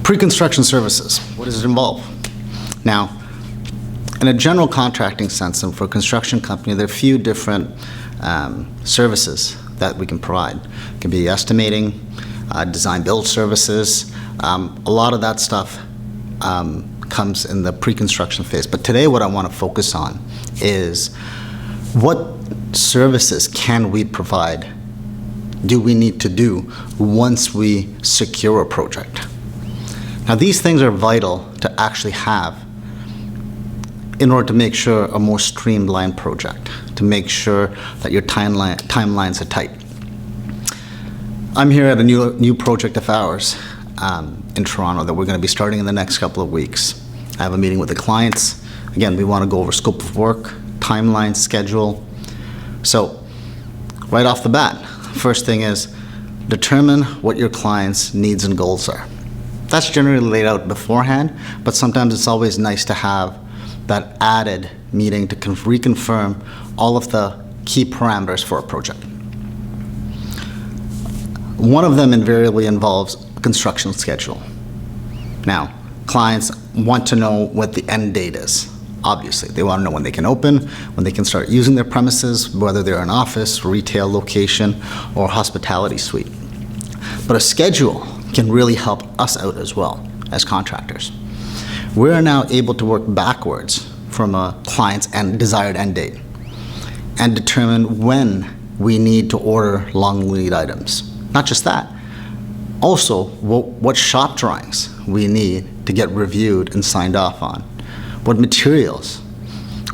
Preconstruction services, what does it involve? Now, in a general contracting sense, and for a construction company, there are a few different services that we can provide. It can be estimating, design build services. A lot of that stuff comes in the pre-construction phase. But today what I want to focus on is what services can we provide, do we need to do once we secure a project. Now these things are vital to actually have in order to make sure a more streamlined project, to make sure that your timelines are tight. I'm here at a new project of ours in Toronto that we're going to be starting in the next couple of weeks. I have a meeting with the clients. Again, we want to go over scope of work, timeline, schedule. So right off the bat, first thing is determine what your client's needs and goals are. That's generally laid out beforehand, but sometimes it's always nice to have that added meeting to reconfirm all of the key parameters for a project. One of them invariably involves a construction schedule. Now, clients want to know what the end date is. Obviously, they want to know when they can open, when they can start using their premises, whether they're an office, retail location, or hospitality suite. But a schedule can really help us out as well as contractors. We're now able to work backwards from a client's desired end date and determine when we need to order long lead items. Not just that, also what shop drawings we need to get reviewed and signed off on. What materials,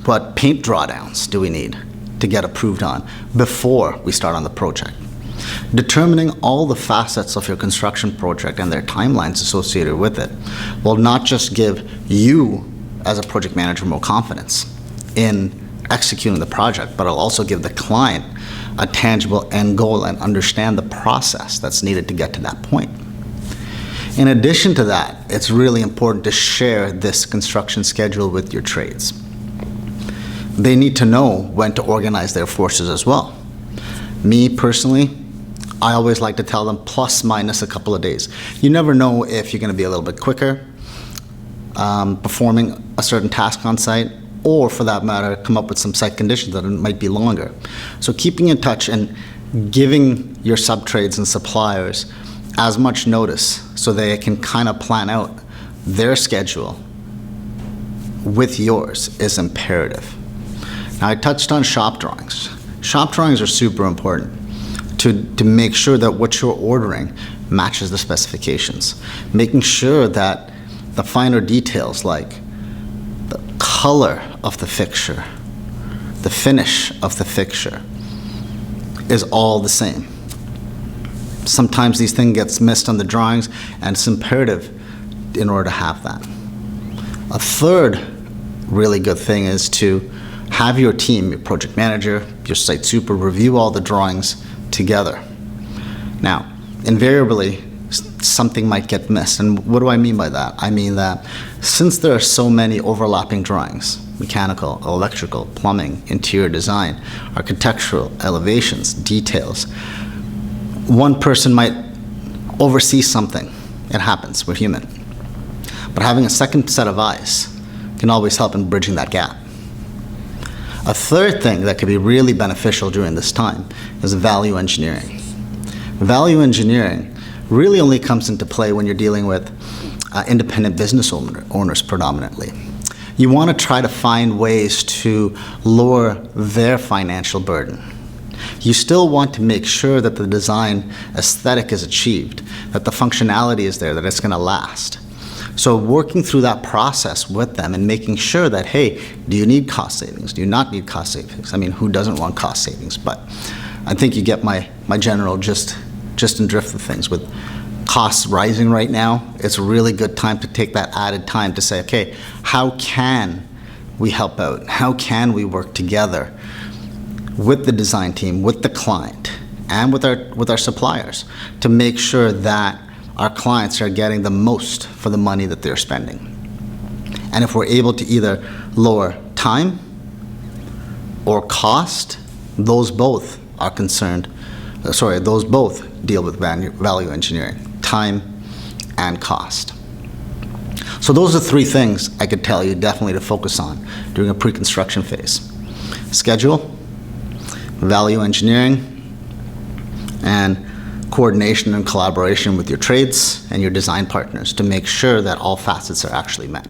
what paint drawdowns do we need to get approved on before we start on the project. Determining all the facets of your construction project and their timelines associated with it will not just give you as a project manager more confidence in executing the project, but it'll also give the client a tangible end goal and understand the process that's needed to get to that point. In addition to that, it's really important to share this construction schedule with your trades. They need to know when to organize their forces as well. Me personally, I always like to tell them plus minus a couple of days. You never know if you're going to be a little bit quicker performing a certain task on site, or for that matter, come up with some site conditions that it might be longer. So keeping in touch and giving your sub-trades and suppliers as much notice so they can kind of plan out their schedule with yours is imperative. Now I touched on shop drawings. Shop drawings are super important to make sure that what you're ordering matches the specifications. Making sure that the finer details like the color of the fixture, the finish of the fixture is all the same. Sometimes these things get missed on the drawings, and it's imperative in order to have that. A third really good thing is to have your team, your project manager, your site super, review all the drawings together. Now, invariably, something might get missed. And what do I mean by that? I mean that since there are so many overlapping drawings, mechanical, electrical, plumbing, interior design, architectural, elevations, details, one person might oversee something. It happens, we're human. But having a second set of eyes can always help in bridging that gap. A third thing that could be really beneficial during this time is value engineering. Value engineering really only comes into play when you're dealing with independent business owners predominantly. You want to try to find ways to lower their financial burden. You still want to make sure that the design aesthetic is achieved, that the functionality is there, that it's going to last. So working through that process with them and making sure that, hey, do you need cost savings? Do you not need cost savings? I mean, who doesn't want cost savings? But I think you get my general just in drift of things. With costs rising right now, it's a really good time to take that added time to say, okay, how can we help out? How can we work together with the design team, with the client, and with our suppliers to make sure that our clients are getting the most for the money that they're spending? And if we're able to either lower time or cost, those both are concerned, those both deal with value engineering, time and cost. So those are three things I could tell you definitely to focus on during a pre-construction phase. Schedule, value engineering, and coordination and collaboration with your trades and your design partners to make sure that all facets are actually met.